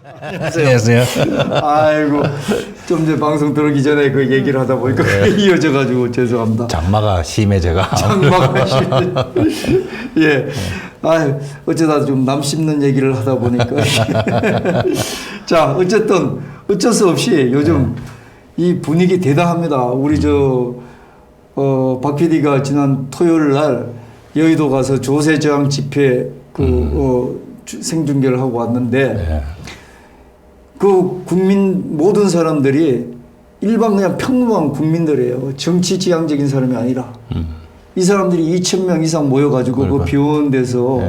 안녕하세요. 아이고, 좀 전에 방송 들어오기 전에 그 얘기를 하다 보니까 그게 이어져가지고 죄송합니다. 장마가 심해져가. 장마가 심해. 예. 아, 어쩌다 좀 남 씹는 얘기를 하다 보니까. 자, 어쨌든 어쩔 수 없이 요즘 이 분위기 대단합니다. 우리 박 PD가 지난 토요일 날 여의도 가서 조세 저항 집회 생중계를 하고 왔는데 네. 그 국민 모든 사람들이 일반 그냥 평범한 국민들이에요. 정치 지향적인 사람이 아니라 이 사람들이 2,000명 이상 모여가지고 그 비 오는 데서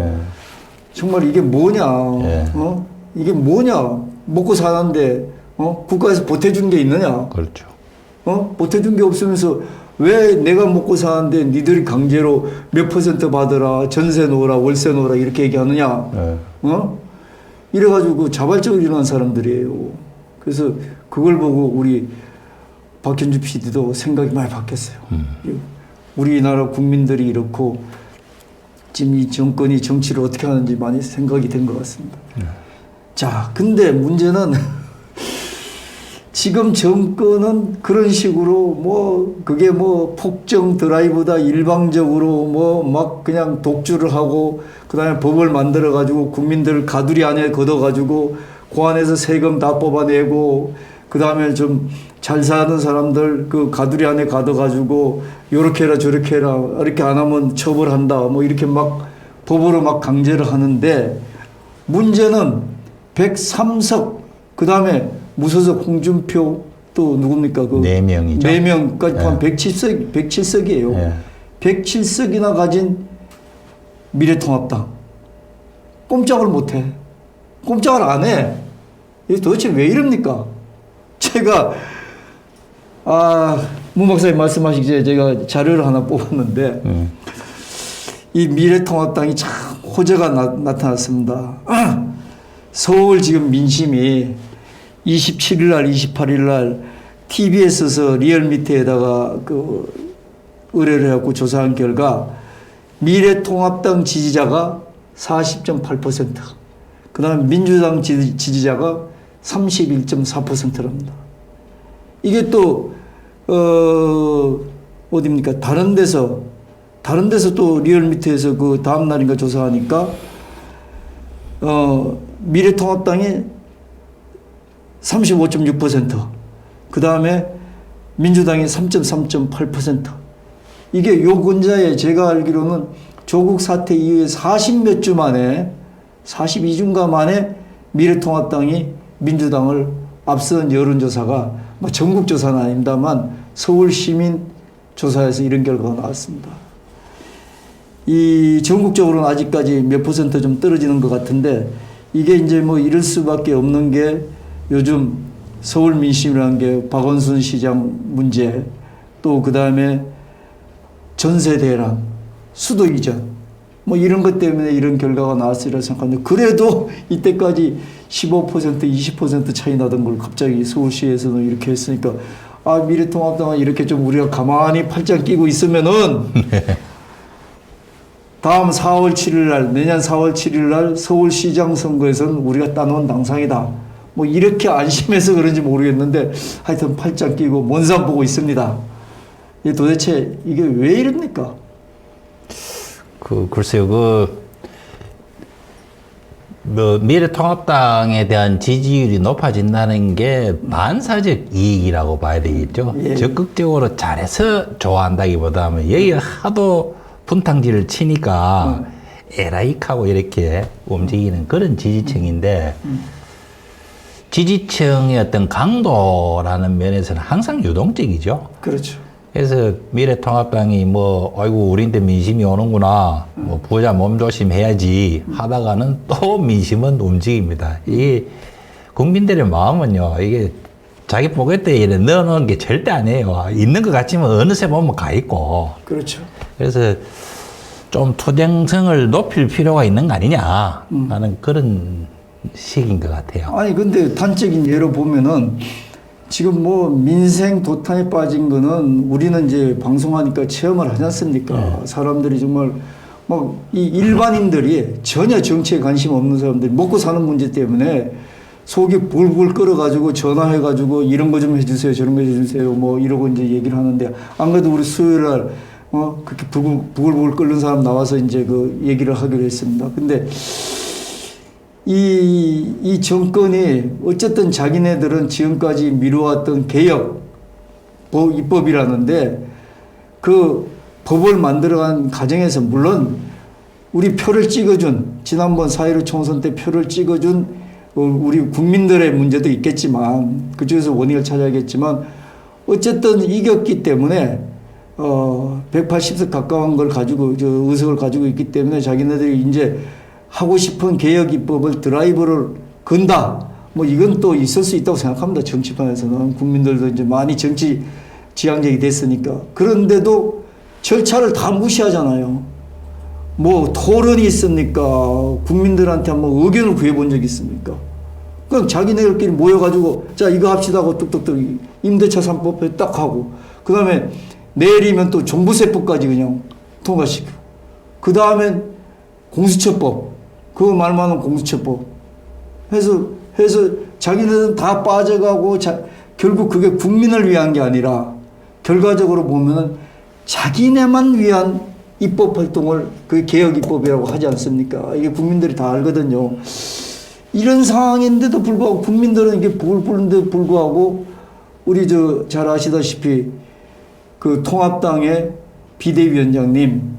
정말 이게 뭐냐, 이게 뭐냐, 먹고 사는데 국가에서 보태준 게 있느냐, 그렇죠. 보태준 게 없으면서 왜 내가 먹고 사는데 니들이 강제로 몇 % 받으라, 전세 놓으라, 월세 놓으라 이렇게 얘기하느냐, 이래가지고 자발적으로 일어난 사람들이에요. 그래서 그걸 보고 우리 박현주 PD도 생각이 많이 바뀌었어요. 우리나라 국민들이 이렇고 지금 이 정권이 정치를 어떻게 하는지 많이 생각이 된 것 같습니다. 자, 근데 문제는 지금 정권은 그런 식으로 그게 폭정 드라이브다 일방적으로 막 그냥 독주를 하고 그다음에 법을 만들어 가지고 국민들 가두리 안에 걷어 가지고 그 안에서 세금 다 뽑아내고 그다음에 좀 잘 사는 사람들 그 가두리 안에 가둬 가지고 요렇게 해라 저렇게 해라 이렇게 안 하면 처벌한다 이렇게 막 법으로 막 강제를 하는데 문제는 103석 그다음에 무소속 홍준표 또 누굽니까? 그 4명이죠. 4명까지 포함 107석이에요. 107석이나 가진 미래통합당. 꼼짝을 못 해. 꼼짝을 안 해. 이게 도대체 왜 이럽니까? 제가 문 박사님 말씀하시기 전에 제가 자료를 하나 뽑았는데 이 미래통합당이 참 호재가 나타났습니다. 서울 지금 민심이 27일 날, 28일 날 TBS에서 리얼미터에다가 의뢰를 해갖고 조사한 결과 미래통합당 지지자가 40.8%, 그 다음에 민주당 지지자가 31.4%랍니다. 이게 또, 어딥니까? 다른 데서 또 리얼미터에서 그 다음날인가 조사하니까, 미래통합당이 35.6%, 그 다음에 민주당이 3.8%. 이게 요근자에 제가 알기로는 조국 사태 이후에 40몇 주 만에, 42주인가 만에 미래통합당이 민주당을 앞선 여론조사가, 전국조사는 아닙니다만 서울시민조사에서 이런 결과가 나왔습니다. 이 전국적으로는 아직까지 몇 % 좀 떨어지는 것 같은데 이게 이제 이럴 수밖에 없는 게 요즘 서울 민심이라는 게 박원순 시장 문제 또 그 다음에 전세 대란, 수도 이전 이런 것 때문에 이런 결과가 나왔으리라 생각하는데 그래도 이때까지 15% 20% 차이 나던 걸 갑자기 서울시에서는 이렇게 했으니까 미래통합당은 이렇게 좀 우리가 가만히 팔짱 끼고 있으면은 다음 4월 7일 날, 내년 4월 7일 날 서울시장 선거에서는 우리가 따놓은 당상이다. 이렇게 안심해서 그런지 모르겠는데 하여튼 팔짱 끼고 먼 산 보고 있습니다. 도대체 이게 왜 이럽니까? 글쎄요, 미래통합당에 대한 지지율이 높아진다는 게 반사적 이익이라고 봐야 되겠죠. 적극적으로 잘해서 좋아한다기보다는 여기가 하도 분탕질을 치니까 에라익하고 이렇게 움직이는 그런 지지층인데 지지층의 어떤 강도라는 면에서는 항상 유동적이죠. 그렇죠. 그래서 미래통합당이 아이고 우리한테 민심이 오는구나, 부자 몸조심해야지 하다가는 또 민심은 움직입니다. 이게 국민들의 마음은요, 이게 자기 포켓에 넣어놓은 게 절대 아니에요. 있는 것 같지만 어느새 보면 가 있고. 그렇죠. 그래서 좀 투쟁성을 높일 필요가 있는 거 아니냐 하는 그런 시기인 것 같아요. 아니 근데 단적인 예로 보면은 지금 민생 도탄에 빠진 거는 우리는 이제 방송하니까 체험을 하지 않습니까? 사람들이 정말 이 일반인들이 전혀 정치에 관심 없는 사람들이 먹고 사는 문제 때문에 속이 불불 끓어가지고 전화해가지고 이런 거 좀 해주세요, 저런 거 해주세요, 뭐 이러고 이제 얘기를 하는데 안 그래도 우리 수요일 날 그렇게 부글부글 끓는 사람 나와서 이제 그 얘기를 하기로 했습니다. 근데 이 정권이 어쨌든 자기네들은 지금까지 미뤄왔던 개혁 입법이라는데 그 법을 만들어간 과정에서 물론 우리 표를 찍어준 지난번 4.15 총선 때 표를 찍어준 우리 국민들의 문제도 있겠지만 그중에서 원인을 찾아야겠지만 어쨌든 이겼기 때문에 180석 가까운 걸 가지고 의석을 가지고 있기 때문에 자기네들이 이제 하고 싶은 개혁 입법을 드라이브를 건다. 뭐 이건 또 있을 수 있다고 생각합니다. 정치판에서는 국민들도 이제 많이 정치 지향적이 됐으니까. 그런데도 절차를 다 무시하잖아요. 뭐 토론이 있습니까? 국민들한테 한번 의견을 구해본 적이 있습니까? 그냥 자기네들끼리 모여가지고 자 이거 합시다 하고 뚝뚝뚝 임대차 3법 딱 하고 그 다음에 내일이면 또 종부세법까지 그냥 통과시키고 그 다음엔 공수처법 그거 말만 하면 공수처법 해서 자기네들은 다 빠져가고 결국 그게 국민을 위한 게 아니라 결과적으로 보면은 자기네만 위한 입법 활동을 그 개혁 입법이라고 하지 않습니까? 이게 국민들이 다 알거든요. 이런 상황인데도 불구하고 국민들은 이게 부글부글한데도 불구하고 우리 잘 아시다시피 그 통합당의 비대위원장님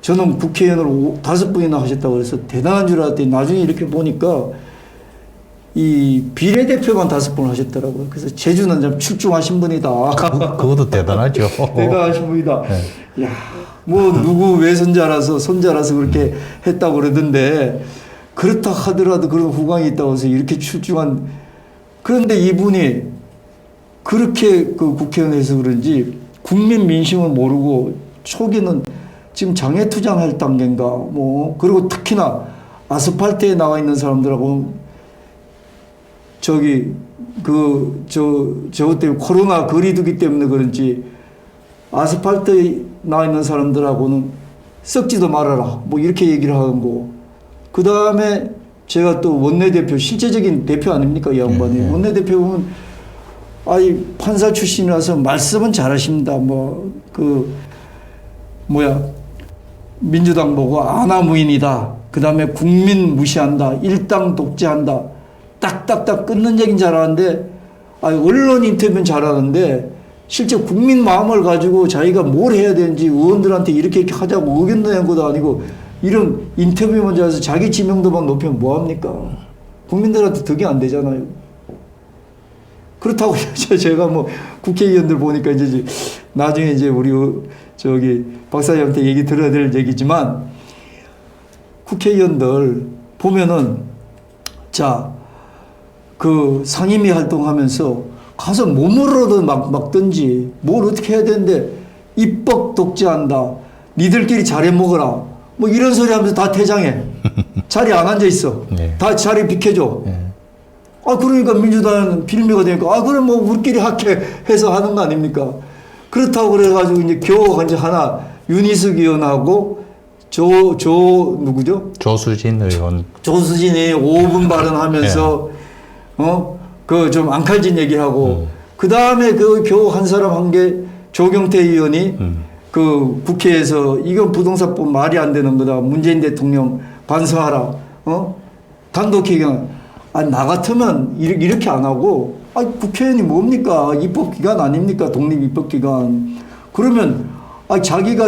저는 국회의원을 5분이나 하셨다고 해서 대단한 줄 알았더니 나중에 이렇게 보니까 이 비례대표만 5번 하셨더라고요. 그래서 제주는 좀 출중하신 분이다. 그것도 대단하죠. 대단하신 분이다. 네. 야, 뭐 누구 외손자라서 손자라서 그렇게 했다고 그러던데 그렇다 하더라도 그런 후광이 있다고 해서 이렇게 출중한 그런데 이분이 그렇게 그 국회의원에서 그런지 국민 민심을 모르고 초기는 지금 장애투쟁할 단계인가 뭐 그리고 특히나 아스팔트에 나와 있는 사람들하고 저것 때문에 코로나 거리두기 때문에 그런지 아스팔트에 나와 있는 사람들하고는 썩지도 말아라 뭐 이렇게 얘기를 하는 거. 그 다음에 제가 또 원내대표 실제적인 대표 아닙니까 이 양반이. 원내대표 보면 아이 판사 출신이라서 말씀은 잘하십니다. 민주당 보고 아나무인이다. 그 다음에 국민 무시한다. 일당 독재한다. 딱딱딱 끊는 얘기는 잘하는데 언론 인터뷰는 잘하는데 실제 국민 마음을 가지고 자기가 뭘 해야 되는지 의원들한테 이렇게 하자고 의견도 낸 것도 아니고 이런 인터뷰만 잘해서 자기 지명도만 높이면 뭐합니까? 국민들한테 득이 안 되잖아요. 그렇다고 제가 뭐 국회의원들 보니까 이제 나중에 이제 우리 박사님한테 얘기 들어야 될 얘기지만 국회의원들 보면은 그 상임위 활동하면서 가서 몸으로도 막든지 뭘 어떻게 해야 되는데 입법 독재한다. 니들끼리 잘해 먹어라. 뭐 이런 소리 하면서 다 퇴장해. 자리에 안 앉아 있어. 네. 다 자리 비켜줘. 네. 그러니까 민주당은 빌미가 되니까 그럼 뭐 우리끼리 해서 하는 거 아닙니까? 그렇다고 그래가지고 이제 겨우 이제 하나 윤희숙 의원하고 누구죠? 조수진 의원. 조수진이 5분 발언하면서 그 좀 앙칼진 얘기하고 그 다음에 그 겨우 한 사람 한 게 조경태 의원이 그 국회에서 이건 부동산법 말이 안 되는 거다. 문재인 대통령 반성하라. 단독 회견. 나 같으면 이렇게 안 하고 국회의원이 뭡니까? 입법기관 아닙니까? 독립입법기관. 그러면 자기가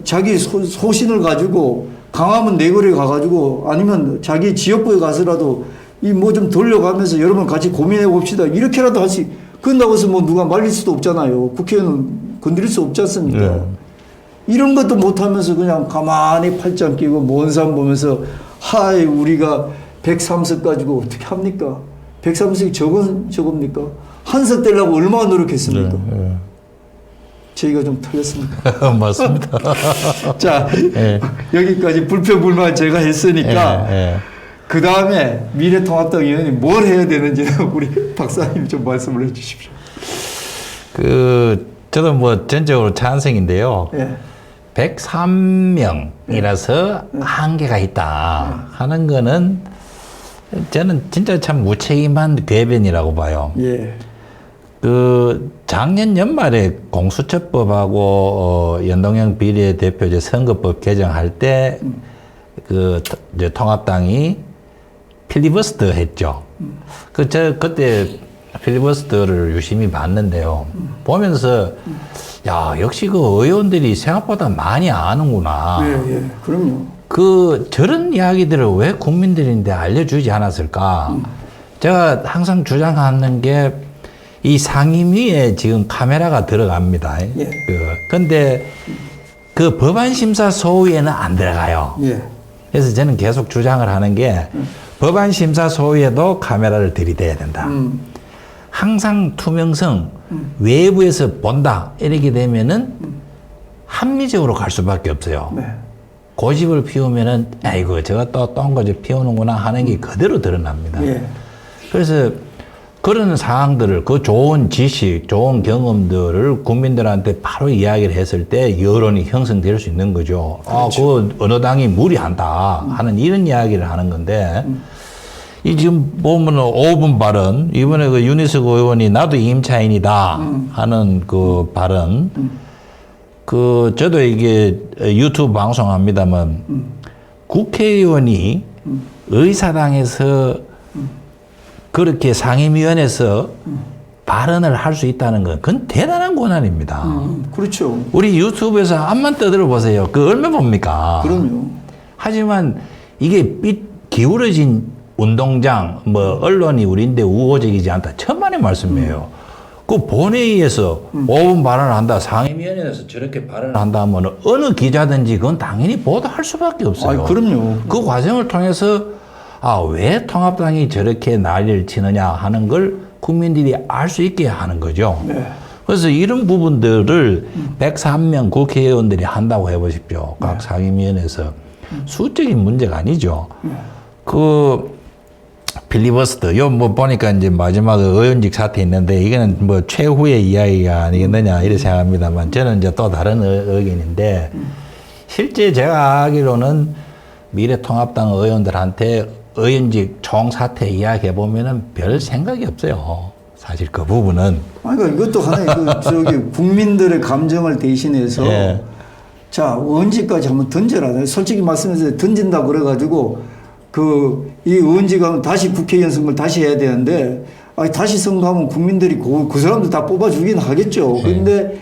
자기 소신을 가지고 강화문 내거리에 가가지고 아니면 자기 지역구에 가서라도 좀 돌려가면서 여러분 같이 고민해 봅시다. 이렇게라도 그런다고 해서 뭐 누가 말릴 수도 없잖아요. 국회의원은 건드릴 수 없지 않습니까? 네. 이런 것도 못하면서 그냥 가만히 팔짱 끼고 먼 산 보면서 우리가 103석 가지고 어떻게 합니까? 103석이 적습니까? 한 석 떼려고 얼마나 노력했습니까? 네. 저희가 좀 틀렸습니다. 맞습니다. 자, 네. 여기까지 불평불만 제가 했으니까 네. 그 다음에 미래통합당 의원이 뭘 해야 되는지는 우리 박사님 좀 말씀을 해 주십시오. 저도 뭐 전적으로 찬성인데요. 네. 103명이라서 한계가 있다 하는 거는 저는 진짜 참 무책임한 궤변이라고 봐요. 예. 그 작년 연말에 공수처법하고 연동형 비례대표제 선거법 개정할 때 그 이제 통합당이 필리버스터 했죠. 그때 필리버스터를 유심히 봤는데요. 보면서 야 역시 그 의원들이 생각보다 많이 아는구나. 예, 예. 그럼요. 그 저런 이야기들을 왜 국민들인데 알려주지 않았을까? 제가 항상 주장하는 게 이 상임위에 지금 카메라가 들어갑니다. 예. 근데 그 법안 심사 소위에는 안 들어가요. 예. 그래서 저는 계속 주장을 하는 게 법안 심사 소위에도 카메라를 들이대야 된다. 항상 투명성, 외부에서 본다 이렇게 되면은 합리적으로 갈 수밖에 없어요. 네. 고집을 피우면은 아이고 저거 또 똥거지 피우는구나 하는 게 그대로 드러납니다. 예. 그래서 그런 사항들을 그 좋은 지식, 좋은 경험들을 국민들한테 바로 이야기를 했을 때 여론이 형성될 수 있는 거죠. 그렇죠. 그 어느 당이 무리한다 하는 이런 이야기를 하는 건데 이 지금 보면 5분 발언 이번에 그 윤희석 의원이 나도 임차인이다 하는 그 발언 그 저도 이게 유튜브 방송합니다만 국회의원이 의사당에서 그렇게 상임위원회에서 발언을 할 수 있다는 건 그건 대단한 권한입니다. 그렇죠. 우리 유튜브에서 앞만 떠들어 보세요. 그 얼마 봅니까? 그럼요. 하지만 이게 삐 기울어진 운동장 뭐 언론이 우리인데 우호적이지 않다. 천만의 말씀이에요. 그 본회의에서 5분 발언을 한다. 상임위원회에서 저렇게 발언을 한다 하면 어느 기자든지 그건 당연히 보도할 수밖에 없어요. 아, 그럼요. 그 과정을 통해서 왜 통합당이 저렇게 난리를 치느냐 하는 걸 국민들이 알 수 있게 하는 거죠. 네. 그래서 이런 부분들을 103명 국회의원들이 한다고 해보십시오. 각 상임위원회에서. 수적인 문제가 아니죠. 그 필리버스터, 요 뭐 보니까 이제 마지막 의원직 사태 있는데 이거는 뭐 최후의 이야기가 아니겠느냐 이렇게 생각합니다만 저는 이제 또 다른 의견인데 실제 제가 알기로는 미래통합당 의원들한테 의원직 총사퇴 이야기해 보면은 별 생각이 없어요. 사실 그 부분은. 그러니까 이것도 하나의 국민들의 감정을 대신해서 예. 자, 의원직까지 한번 던져라. 솔직히 말씀해서 던진다 그래가지고 이 의원직하면 다시 국회의원 선거를 다시 해야 되는데 다시 선거하면 국민들이 그 사람들 다 뽑아주긴 하겠죠. 근데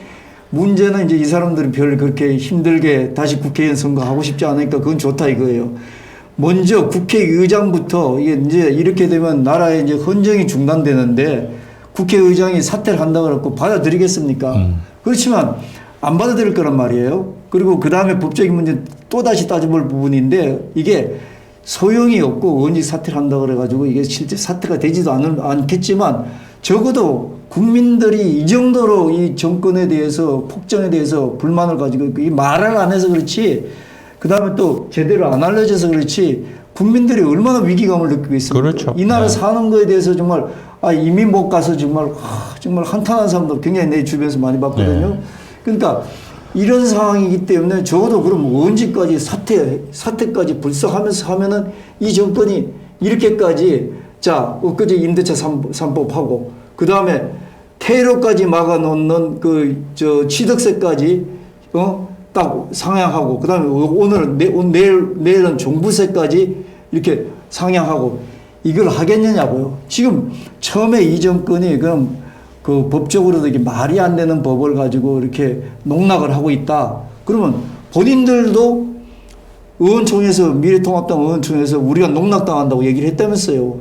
문제는 이제 이 사람들이 별 그렇게 힘들게 다시 국회의원 선거하고 싶지 않으니까 그건 좋다 이거예요. 먼저 국회의장부터 이제 이렇게 되면 나라의 이제 헌정이 중단되는데 국회의장이 사퇴를 한다고 그랬고 받아들이겠습니까? 그렇지만 안 받아들일 거란 말이에요. 그리고 그 다음에 법적인 문제 또 다시 따져볼 부분인데 이게 소용이 없고 의원직 사퇴를 한다고 그래가지고 이게 실제 사퇴가 되지도 않겠지만 적어도 국민들이 이 정도로 이 정권에 대해서 폭정에 대해서 불만을 가지고 이 말을 안 해서 그렇지 그 다음에 또 제대로 안 알려져서 그렇지 국민들이 얼마나 위기감을 느끼고 있습니까? 그렇죠. 이 나라 네. 사는 거에 대해서 정말 이미 못 가서 정말 한탄한 사람도 굉장히 내 주변에서 많이 봤거든요. 네. 그러니까 이런 상황이기 때문에 적어도 그럼 의원직까지 사퇴까지 불석하면서 하면은 이 정권이 이렇게까지 자 엊그제 임대차 3법 하고 그 다음에 테러까지 막아놓는 취득세까지 딱 상향하고 그 다음에 내일은 종부세까지 이렇게 상향하고 이걸 하겠느냐고요. 지금 처음에 이 정권이 그럼 그 법적으로도 이게 말이 안 되는 법을 가지고 이렇게 농락을 하고 있다. 그러면 본인들도 의원총회에서 미래통합당 의원총회에서 우리가 농락당한다고 얘기를 했다면서요.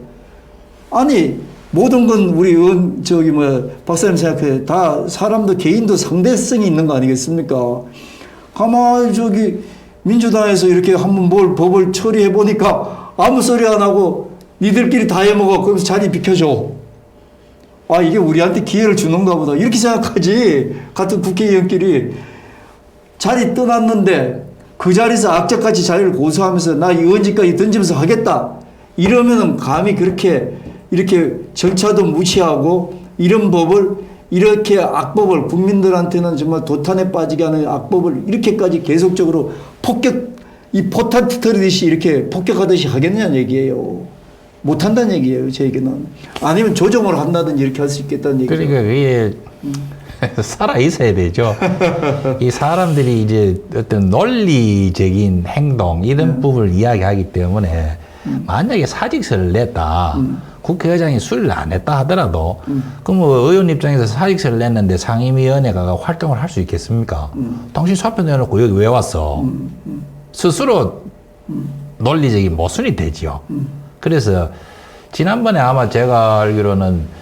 아니 모든 건 우리 박사님 생각해 다 사람도 개인도 상대성이 있는 거 아니겠습니까? 가만히 민주당에서 이렇게 한번 법을 처리해 보니까 아무 소리 안 하고 니들끼리 다 해먹어. 그러면서 자리 비켜줘. 이게 우리한테 기회를 주는가 보다. 이렇게 생각하지. 같은 국회의원끼리 자리 떠났는데 그 자리에서 악착같이 자리를 고수하면서 나 의원직까지 던지면서 하겠다. 이러면은 감히 이렇게 절차도 무시하고 이런 법을 이렇게 악법을 국민들한테는 정말 도탄에 빠지게 하는 악법을 이렇게까지 계속적으로 포탄 터뜨리듯이 이렇게 폭격하듯이 하겠냐는 얘기예요. 못한다는 얘기예요, 제 얘기는. 아니면 조정을 한다든지 이렇게 할 수 있겠다는 얘기죠. 그러니까 그게 살아 있어야 되죠. 이 사람들이 이제 어떤 논리적인 행동 이런 부분을 이야기하기 때문에 만약에 사직서를 냈다. 국회의장이 수리를 안 했다 하더라도 그럼 뭐 의원 입장에서 사직서를 냈는데 상임위원회가 활동을 할 수 있겠습니까? 당신 사표 내놓고 여기 왜 왔어? 스스로 논리적인 모순이 되지요. 그래서 지난번에 아마 제가 알기로는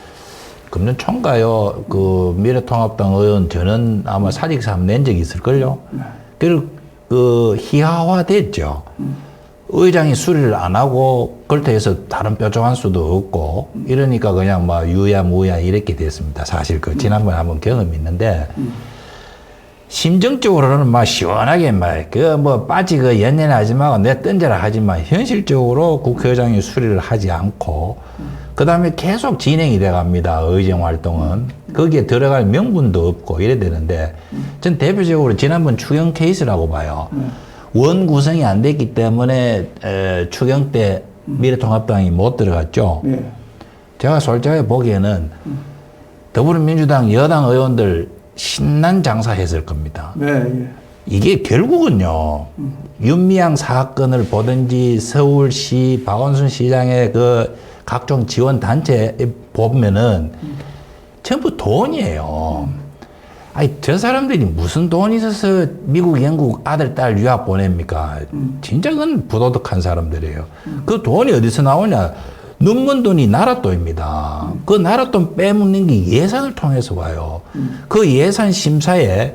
금년총가요, 그 미래통합당 의원 저는 아마 사직서 한번 낸 적이 있을걸요. 그 희화화됐죠. 의장이 수리를 안 하고 그렇다 해서 다른 뾰족한 수도 없고 이러니까 그냥 막 유야무야 이렇게 됐습니다. 사실 그 지난번에 한번 경험이 있는데 심정적으로는 막 시원하게 막 그 뭐 빠지 그 연연해 하지 마고 내 던져라 하지만 현실적으로 국회의장이 수리를 하지 않고 그 다음에 계속 진행이 돼 갑니다. 의정 활동은. 거기에 들어갈 명분도 없고 이래야 되는데 전 대표적으로 지난번 추경 케이스라고 봐요. 원 구성이 안 됐기 때문에 추경 때 미래통합당이 못 들어갔죠. 네. 제가 솔직하게 보기에는 더불어민주당 여당 의원들 신난 장사했을 겁니다. 네, 예. 이게 결국은요, 윤미향 사건을 보든지 서울시 박원순 시장의 그 각종 지원 단체 보면은 전부 돈이에요. 아니, 저 사람들이 무슨 돈이 있어서 미국, 영국 아들, 딸 유학 보냅니까? 진짜 그건 부도덕한 사람들이에요. 그 돈이 어디서 나오냐? 눈먼 돈이 나라 돈입니다. 그 나라 돈 빼먹는 게 예산을 통해서 와요. 그 예산 심사에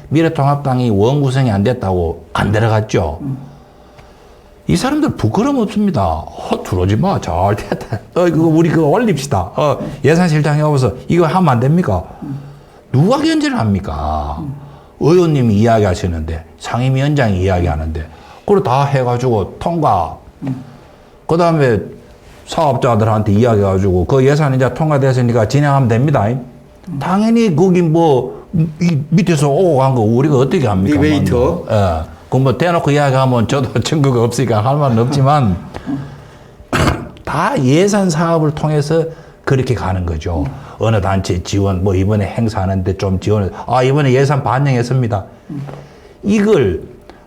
미래통합당이 원 구성이 안 됐다고 안 들어갔죠. 이 사람들 부끄럼 없습니다. 들어오지 마. 잘 됐다. 그거 우리 그거 올립시다. 예산실장에 와서 이거 하면 안 됩니까? 누가 견제를 합니까? 의원님이 이야기하시는데, 상임위원장이 이야기하는데, 그걸 다 해가지고 통과. 그 다음에 사업자들한테 이야기해가지고 그 예산 이제 통과됐으니까 진행하면 됩니다. 당연히 거기 뭐 이 밑에서 오고 간 거 우리가 어떻게 합니까? 디베이터. 예. 그 뭐 대놓고 이야기하면 저도 증거가 없으니까 할 말은 없지만 다 예산 사업을 통해서 그렇게 가는 거죠. 어느 단체 지원, 뭐 이번에 행사하는데 좀 지원을, 이번에 예산 반영했습니다. 이걸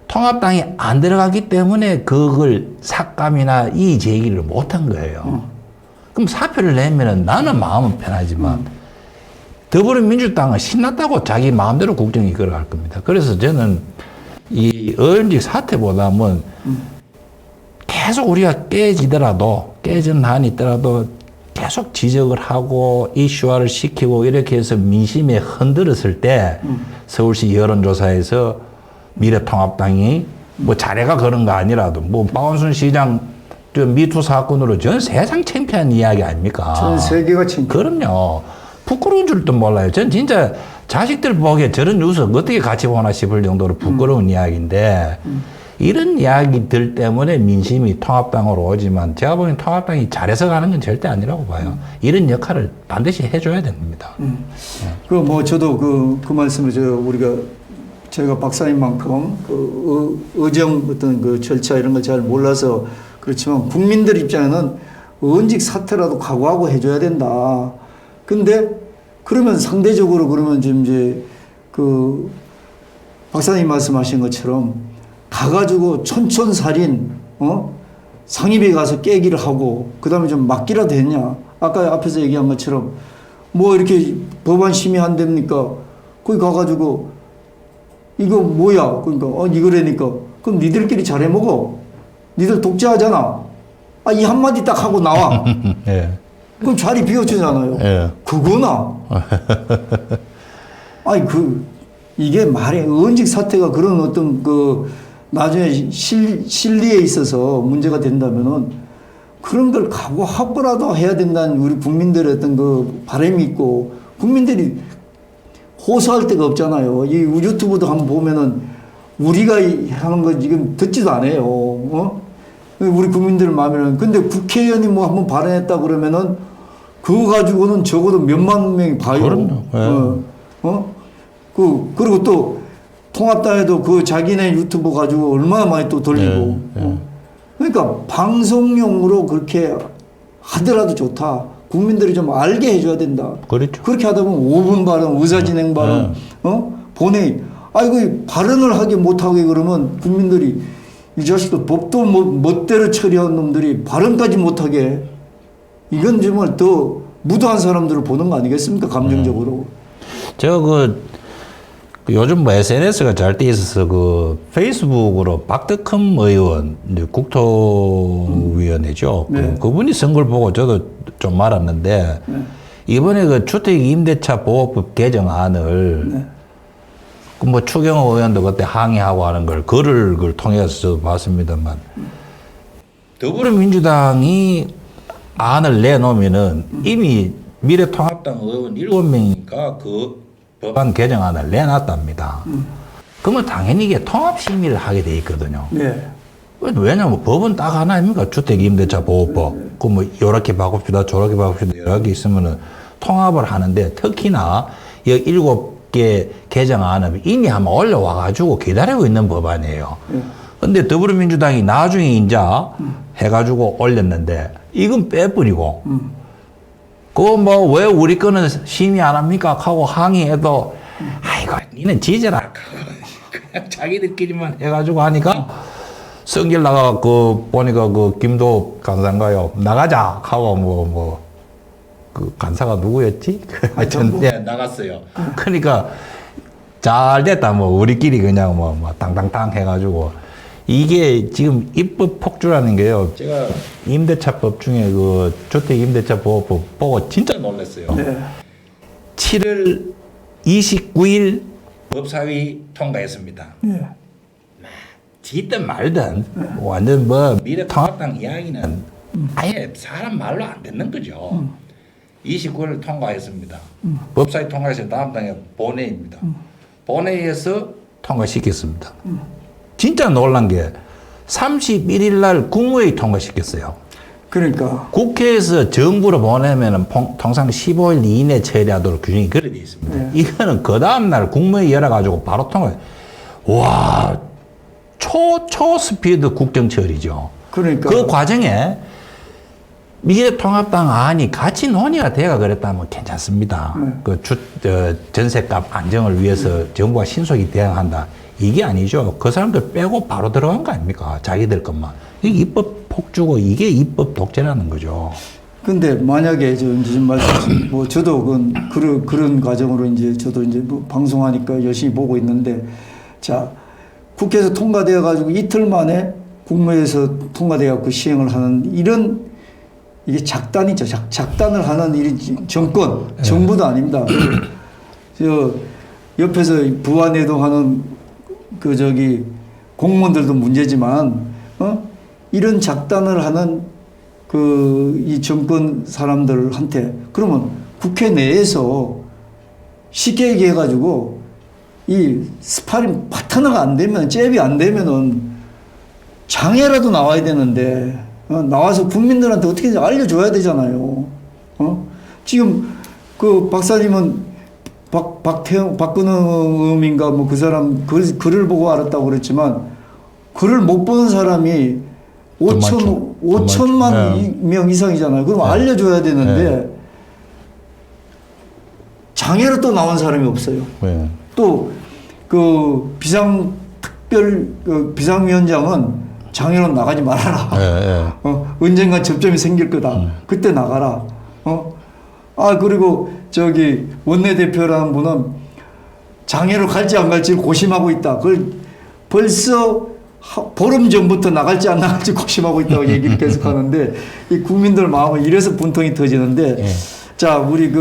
통합당이 안 들어가기 때문에 그걸 삭감이나 이의 제기를 못한 거예요. 그럼 사표를 내면은 나는 마음은 편하지만 더불어민주당은 신났다고 자기 마음대로 국정 이끌어갈 겁니다. 그래서 저는 이 의원직 사태보다는 계속 우리가 깨진 한이 있더라도 계속 지적을 하고 이슈화를 시키고 이렇게 해서 민심에 흔들었을 때 서울시 여론조사에서 미래통합당이 뭐 자네가 그런 거 아니라도 뭐 박원순 시장 저 미투 사건으로 전 세상 창피한 이야기 아닙니까? 전 세계가 창피해. 그럼요. 부끄러운 줄도 몰라요. 전 진짜 자식들 보기에 저런 뉴스 어떻게 같이 보나 싶을 정도로 부끄러운 이야기인데 이런 이야기들 때문에 민심이 통합당으로 오지만 제가 보기엔 통합당이 잘해서 가는 건 절대 아니라고 봐요. 이런 역할을 반드시 해줘야 됩니다. 그 뭐 저도 그 말씀을 제가 박사님만큼 그 의정 어떤 그 절차 이런 걸 잘 몰라서 그렇지만 국민들 입장에는 의원직 사퇴라도 각오하고 해줘야 된다. 근데 그러면 상대적으로 그러면 지금 이제 그 박사님 말씀하신 것처럼 가가지고 촌촌살인 상임위에 가서 깨기를 하고 그다음에 좀 막기라도 했냐? 아까 앞에서 얘기한 것처럼 뭐 이렇게 법안 심의 안 됩니까? 거기 가가지고 이거 뭐야? 그러니까 이거라니까 그럼 니들끼리 잘해 먹어. 니들 독재하잖아. 이 한마디 딱 하고 나와. 예. 그럼 자리 비워주잖아요. 예. 그거나. 이게 말해 의원직 사태가 그런 어떤 나중에 실리에 있어서 문제가 된다면은 그런 걸 각오하고라도 해야 된다는 우리 국민들의 어떤 그 바람이 있고 국민들이 호소할 데가 없잖아요. 이 유튜브도 한번 보면은 우리가 하는 거 지금 듣지도 않아요. 우리 국민들 마음에는. 근데 국회의원이 뭐 한번 발언했다 그러면은 그거 가지고는 적어도 몇만 명이 봐요. 그럼요. 그리고 또 통합당에도 그 자기네 유튜브 가지고 얼마나 많이 또 돌리고. 그러니까 방송용으로 그렇게 하더라도 좋다. 국민들이 좀 알게 해줘야 된다. 그렇죠. 그렇게 하다 보면 5분 발언, 의사진행 발언, 본회의. 아이고, 발언을 하게 못하게 그러면 국민들이 이 자식도 법도 멋대로 처리한 놈들이 발언까지 못하게 이건 정말 더 무도한 사람들을 보는 거 아니겠습니까? 감정적으로. 그 요즘 뭐 SNS가 잘 돼 있어서 그 페이스북으로 박덕흠 의원, 이제 국토위원회죠. 네. 그분이 쓴 걸 보고 저도 좀 말았는데 이번에 그 주택 임대차 보호법 개정안을 네. 그 뭐 추경호 의원도 그때 항의하고 하는 걸 글을 통해서 저도 봤습니다만 더불어민주당이 안을 내놓으면은 이미 미래통합당 의원 7명이니까 그 법안 개정안을 내놨답니다. 그러면 당연히 이게 통합심의를 하게 돼 있거든요. 네. 왜냐면 법은 딱 하나 아닙니까? 주택임대차보호법. 그 뭐 요렇게 바꿉시다, 저렇게 바꿉시다, 여러 개 있으면은 통합을 하는데 특히나 이 7개 개정안은 이미 한번 올라와가지고 기다리고 있는 법안이에요. 근데 더불어민주당이 나중에 이제 해가지고 올렸는데 이건 빼버리고 그거 뭐 왜 우리 거는 심의 안 합니까? 하고 항의해도 아이고 니는 지지라 그냥 자기들끼리만 해가지고 하니까 성질 나가 그 보니까 그 김도 간사인가요? 나가자 하고 그 간사가 누구였지? 하여튼 네, 나갔어요. 그러니까 잘 됐다 뭐 우리끼리 그냥 뭐 당당당 해가지고 이게 지금 입법 폭주라는 게요. 제가 임대차법 중에 그 주택 임대차 보호법 보고 진짜 놀랐어요. 네. 7월 29일 법사위 통과했습니다. 네. 지든 말든 완전 뭐 미래통합당 이야기는 아예 사람 말로 안 듣는 거죠. 29일 통과했습니다. 법사위 통과해서 다음 당에 본회의입니다. 본회의에서 통과시켰습니다. 진짜 놀란 게 31일 날 국무회의 통과시켰어요. 그러니까. 국회에서 정부로 보내면은 통상 15일 이내 처리하도록 규정이 그래 돼 있습니다. 네. 이거는 그 다음날 국무회의 열어가지고 바로 통과. 와, 초스피드 국정 처리죠. 그러니까. 그 과정에 미래통합당 안이 같이 논의가 돼가 그랬다면 괜찮습니다. 그 전세값 안정을 위해서 정부가 신속히 대응한다. 이게 아니죠. 그 사람들 빼고 바로 들어간 거 아닙니까? 자기들 것만. 이게 입법 폭주고 이게 입법 독재라는 거죠. 근데 만약에 저 이제 좀 말씀, 뭐 저도 그런 과정으로 이제 저도 이제 뭐 방송하니까 열심히 보고 있는데, 자 국회에서 통과되어 가지고 이틀 만에 국무회에서 통과되어 갖고 시행을 하는 이런 이게 작단이죠. 작단을 하는 이 정권, 정부도 아닙니다. 저 옆에서 부안해동하는 그 공무원들도 문제지만 이런 작단을 하는 이 정권 사람들한테 그러면 국회 내에서 쉽게 얘기해가지고 이 스파링 파트너가 안 되면 잽이 안 되면은 장애라도 나와야 되는데 나와서 국민들한테 어떻게든지 알려줘야 되잖아요. 지금 그 박사님은 박근혜인가 뭐 그 사람 글을 보고 알았다고 그랬지만 글을 못 보는 사람이 5천만 네. 명 이상이잖아요. 그럼 알려줘야 되는데 장애로 또 나온 사람이 없어요. 네. 또 그 비상위원장은 장애로 나가지 말아라. 언젠가 접점이 생길 거다. 그때 나가라. 그리고 원내대표라는 분은 장애로 갈지 안 갈지 고심하고 있다. 그걸 벌써 보름 전부터 나갈지 안 나갈지 고심하고 있다고 얘기를 계속 하는데 이 국민들 마음은 이래서 분통이 터지는데 자, 우리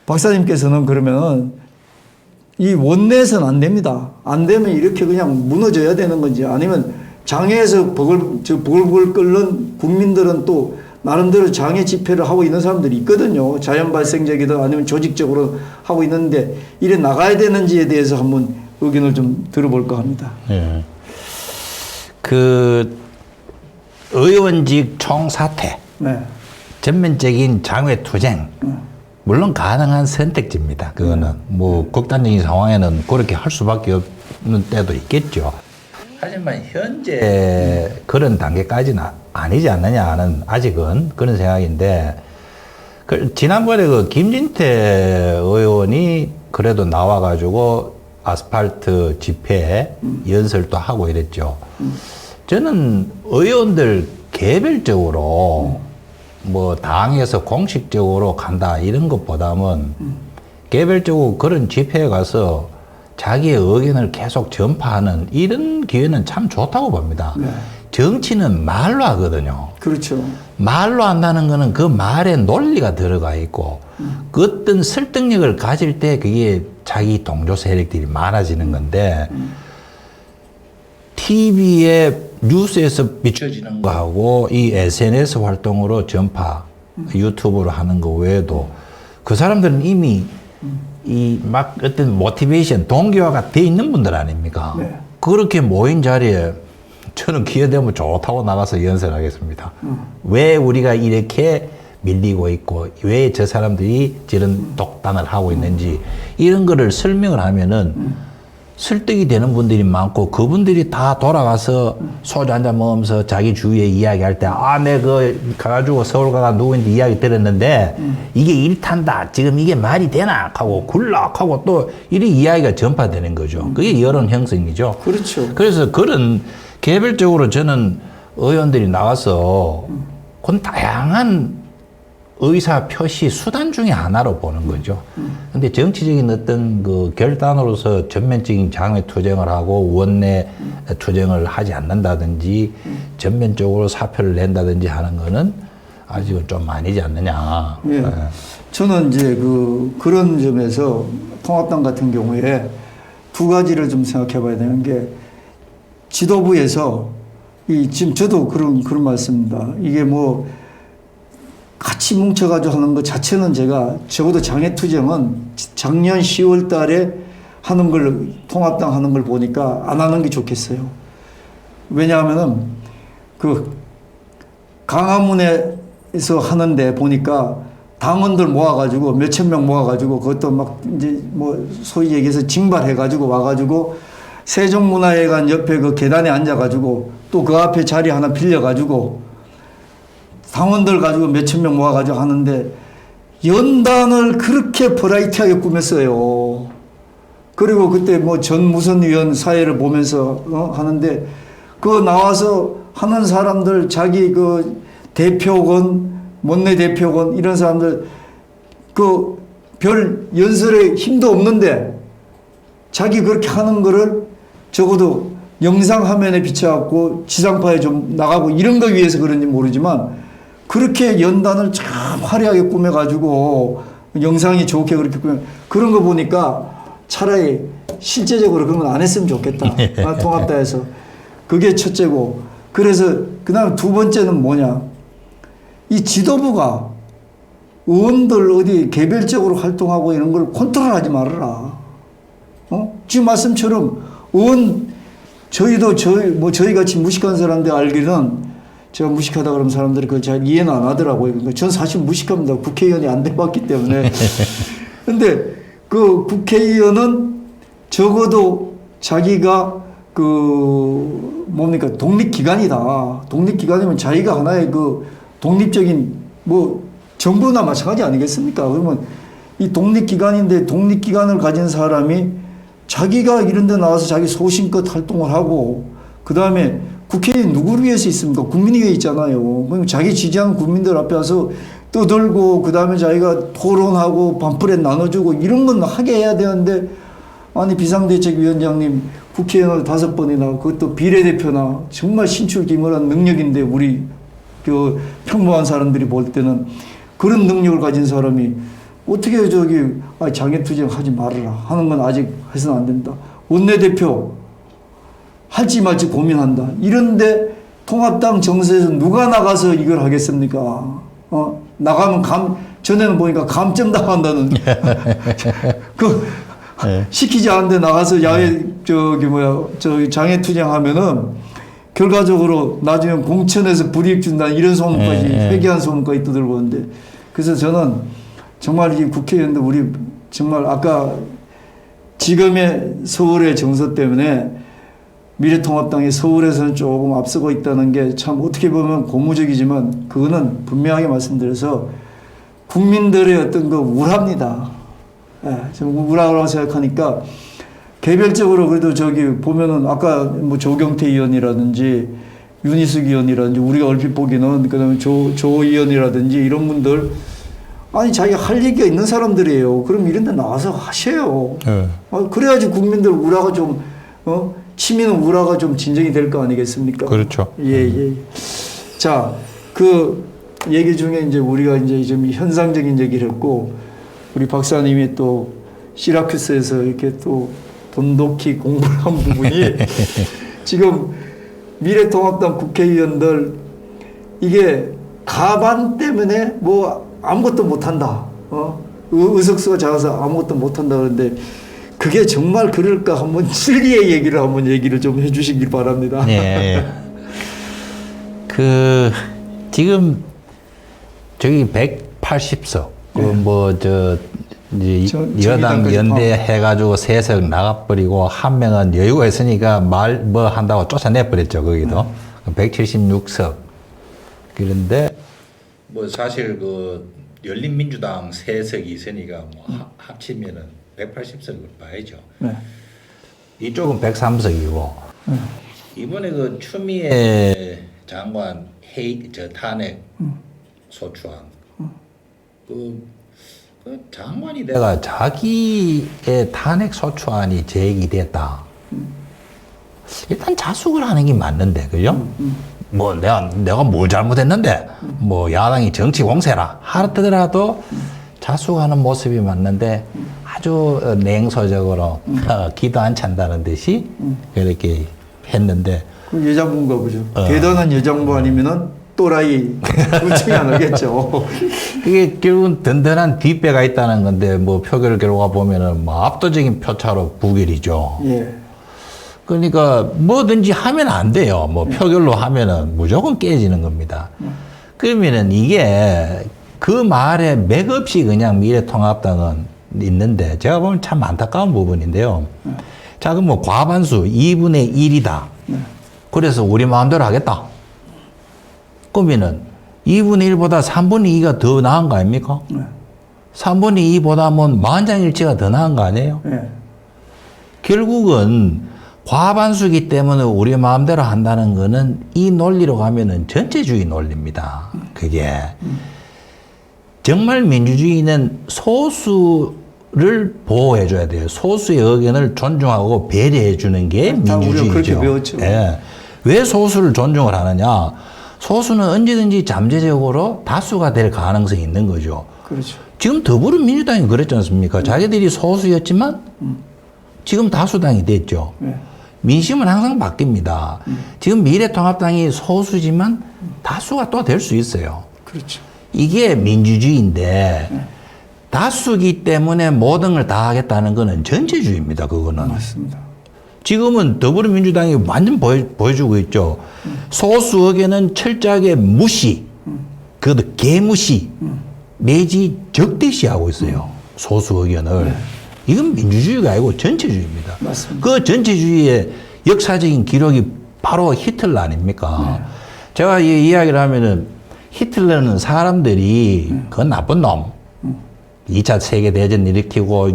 박사님께서는 그러면 이 원내에서는 안 됩니다. 안 되면 이렇게 그냥 무너져야 되는 건지 아니면 장애에서 버글버글 끓는 국민들은 또 나름대로 장애 집회를 하고 있는 사람들이 있거든요. 자연 발생적이든 아니면 조직적으로 하고 있는데 이래 나가야 되는지에 대해서 한번 의견을 좀 들어볼까 합니다. 네. 그 의원직 총사퇴, 전면적인 장외투쟁, 물론 가능한 선택지입니다. 그거는 뭐 극단적인 상황에는 그렇게 할 수밖에 없는 때도 있겠죠. 하지만 현재 그런 단계까지는 아니지 않느냐는 아직은 그런 생각인데 지난번에 그 김진태 의원이 그래도 나와가지고 아스팔트 집회 연설도 하고 이랬죠. 저는 의원들 개별적으로 뭐 당에서 공식적으로 간다 이런 것보다는 개별적으로 그런 집회에 가서 자기의 의견을 계속 전파하는 이런 기회는 참 좋다고 봅니다. 네. 정치는 말로 하거든요. 그렇죠. 말로 한다는 거는 그 말에 논리가 들어가 있고 그 어떤 설득력을 가질 때 그게 자기 동조 세력들이 많아지는 건데 TV에 뉴스에서 비춰지는 거하고 이 SNS 활동으로 전파 유튜브로 하는 거 외에도 그 사람들은 이미 이 막 어떤 모티베이션 동기화가 돼 있는 분들 아닙니까? 네. 그렇게 모인 자리에 저는 기회 되면 좋다고 나가서 연설하겠습니다. 왜 우리가 이렇게 밀리고 있고 왜 저 사람들이 저런 독단을 하고 있는지 이런 거를 설명을 하면은 설득이 되는 분들이 많고 그분들이 다 돌아가서 소주 한잔 먹으면서 자기 주위에 이야기할 때 내 그 가가지고 서울 가가 누구인지 이야기 들었는데 이게 일탄다 지금 이게 말이 되나 하고 굴락하고 또 이런 이야기가 전파되는 거죠. 그게 여론 형성이죠. 그렇죠. 그래서 그런 개별적으로 저는 의원들이 나가서 그건 다양한 의사 표시 수단 중에 하나로 보는 거죠. 근데 정치적인 어떤 그 결단으로서 전면적인 장외 투쟁을 하고 원내 투쟁을 하지 않는다든지 전면적으로 사표를 낸다든지 하는 거는 아직은 좀 아니지 않느냐. 예. 저는 이제 그런 점에서 통합당 같은 경우에 두 가지를 좀 생각해 봐야 되는 게 지도부에서 지금 저도 그런 말씀입니다. 이게 뭐 같이 뭉쳐가지고 하는 것 자체는 제가 적어도 장애투쟁은 작년 10월 달에 하는 걸, 통합당 하는 걸 보니까 안 하는 게 좋겠어요. 왜냐하면은 그 강화문에서 하는데 보니까 당원들 모아가지고 몇천 명 모아가지고 그것도 막 이제 뭐 소위 얘기해서 징발해가지고 와가지고 세종문화회관 옆에 그 계단에 앉아가지고 또 그 앞에 자리 하나 빌려가지고 당원들 가지고 몇천 명 모아가지고 하는데 연단을 그렇게 버라이티하게 꾸몄어요. 그리고 그때 뭐 전 무선위원 사회를 보면서 하는데 그 나와서 하는 사람들 자기 그 대표건 원내 대표건 이런 사람들 그 별 연설에 힘도 없는데 자기 그렇게 하는 거를 적어도 영상 화면에 비춰갖고 지상파에 좀 나가고 이런 거 위해서 그런지 모르지만 그렇게 연단을 참 화려하게 꾸며가지고 영상이 좋게 그렇게 그런 거 보니까 차라리 실제적으로 그런 건 안 했으면 좋겠다. 통합당에서. 그게 첫째고. 그래서 그 다음에 두 번째는 뭐냐. 이 지도부가 의원들 어디 개별적으로 활동하고 이런 걸 컨트롤하지 말아라. 지금 말씀처럼 의원 저희도 저희 같이 무식한 사람들 알기는 제가 무식하다 그러면 사람들이 그걸 잘 이해는 안 하더라고요. 그러니까 전 사실 무식합니다. 국회의원이 안 돼봤기 때문에. 근데 그 국회의원은 적어도 자기가 그 뭡니까 독립기관이다. 독립기관이면 자기가 하나의 그 독립적인 뭐 정부나 마찬가지 아니겠습니까? 그러면 이 독립기관인데 독립기관을 가진 사람이 자기가 이런 데 나와서 자기 소신껏 활동을 하고 그 다음에 국회의원 누구를 위해서 있습니까? 국민을 위해 있잖아요. 그럼 자기 지지하는 국민들 앞에 와서 떠들고 그 다음에 자기가 토론하고 밤프렛 나눠주고 이런 건 하게 해야 되는데 아니 비상대책위원장님 국회의원을 5번이나 그것도 비례대표나 정말 신출기물한 능력인데 우리 그 평범한 사람들이 볼 때는 그런 능력을 가진 사람이 어떻게 장애투쟁 하지 말아라 하는 건 아직 해서는 안 된다. 원내대표 할지 말지 고민한다. 이런데 통합당 정서에서 누가 나가서 이걸 하겠습니까? 나가면 전에는 보니까 감점 당한다는. 시키지 않는데 나가서 야외, 장애투쟁 하면은 결과적으로 나중에 공천에서 불이익 준다 이런 소문까지, 회개한 소문까지 떠들고 오는데. 그래서 저는 정말 이 국회의원들 우리 정말 아까 지금의 서울의 정서 때문에 미래통합당이 서울에서는 조금 앞서고 있다는 게 참 어떻게 보면 고무적이지만 그거는 분명하게 말씀드려서 국민들의 어떤 그 우라입니다. 예, 좀 우라라고 생각하니까 개별적으로 그래도 저기 보면은 아까 뭐 조경태 의원이라든지 윤희숙 의원이라든지 우리가 얼핏 보기는 그다음에 조 의원이라든지 이런 분들 아니 자기가 할 얘기가 있는 사람들이에요. 그럼 이런 데 나와서 하셔요. 네. 그래야지 국민들 우라가 좀 시민은 우라가 좀 진정이 될 거 아니겠습니까? 그렇죠. 예. 자, 그 얘기 중에 이제 우리가 이제 좀 현상적인 얘기를 했고 우리 박사님이 또 시라큐스에서 이렇게 또 돈독히 공부를 한 부분이 지금 미래통합당 국회의원들 이게 가반 때문에 뭐 아무것도 못한다. 의석수가 작아서 아무것도 못한다 그러는데 그게 정말 그럴까 한번 진리의 얘기를 좀 해주시길 바랍니다. 네. 그 지금 저기 180석 이제 여당 연대 해가지고 3석 나가버리고 한 명은 여유가 있으니까 말 뭐 한다고 쫓아내버렸죠 거기도 176석 그런데 뭐 사실 그 열린민주당 3석이 있으니까 뭐 합치면은 180석을 봐야죠. 네. 이쪽은 103석이고 이번에 그 추미애 장관 탄핵 소추안 그 장관이 내가 자기의 탄핵 소추안이 제기됐다. 일단 자숙을 하는 게 맞는데 그죠? 뭐 내가 뭘 잘못했는데 뭐 야당이 정치 공세라 하더라도 자숙하는 모습이 맞는데 아주 냉소적으로 기도 안 찬다는 듯이 그렇게 했는데 그 여장부인가 보죠. 대단한 여장부 아니면은 또라이 둘 중에 하나겠죠. 이게 결국은 든든한 뒷배가 있다는 건데 뭐 표결 결과 보면은 뭐 압도적인 표차로 부결이죠. 예. 그러니까 뭐든지 하면 안 돼요. 뭐 표결로 하면은 무조건 깨지는 겁니다. 그러면은 이게 그 말에 맥없이 그냥 미래통합당은 있는데 제가 보면 참 안타까운 부분인데요. 자, 그럼 뭐 과반수 2분의 1이다. 그래서 우리 마음대로 하겠다. 그러면은 2분의 1보다 3분의 2가 더 나은 거 아닙니까? 3분의 2보다 뭐 만장일치가 더 나은 거 아니에요? 결국은 과반수기 때문에 우리 마음대로 한다는 거는 이 논리로 가면은 전체주의 논리입니다. 그게. 정말 민주주의는 소수를 보호해줘야 돼요. 소수의 의견을 존중하고 배려해주는 게 민주주의죠. 그렇게 배웠죠. 예. 왜 소수를 존중을 하느냐? 소수는 언제든지 잠재적으로 다수가 될 가능성이 있는 거죠. 그렇죠. 지금 더불어민주당이 그랬지 않습니까? 자기들이 소수였지만 지금 다수당이 됐죠. 민심은 항상 바뀝니다. 지금 미래통합당이 소수지만 다수가 또 될 수 있어요. 그렇죠. 이게 민주주의인데 다수기 때문에 모든 걸 다 하겠다는 거는 전체주의입니다. 그거는. 맞습니다. 지금은 더불어민주당이 완전 보여주고 있죠. 소수 의견은 철저하게 무시, 그것도 개무시, 내지 적대시하고 있어요. 소수 의견을. 이건 민주주의가 아니고 전체주의입니다. 맞습니다. 그 전체주의의 역사적인 기록이 바로 히틀러 아닙니까? 제가 이 이야기를 하면은 히틀러는 사람들이 그 나쁜 놈, 2차 세계대전 일으키고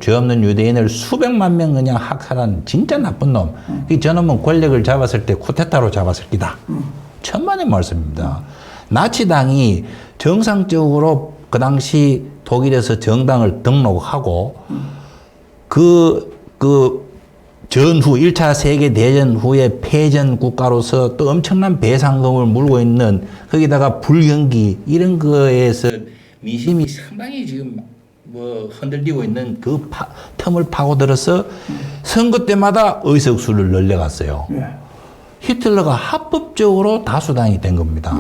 죄 없는 유대인을 수백만 명 그냥 학살한 진짜 나쁜 놈. 저놈은 권력을 잡았을 때 쿠데타로 잡았을 기다. 천만의 말씀입니다. 나치당이 정상적으로 그 당시 독일에서 정당을 등록하고 전후 1차 세계대전 후에 패전 국가로서 또 엄청난 배상금을 물고 있는 거기다가 불경기 이런 거에서 민심이 상당히 지금 뭐 흔들리고 있는 그 틈을 파고들어서 선거 때마다 의석수를 늘려갔어요. 히틀러가 합법적으로 다수당이 된 겁니다.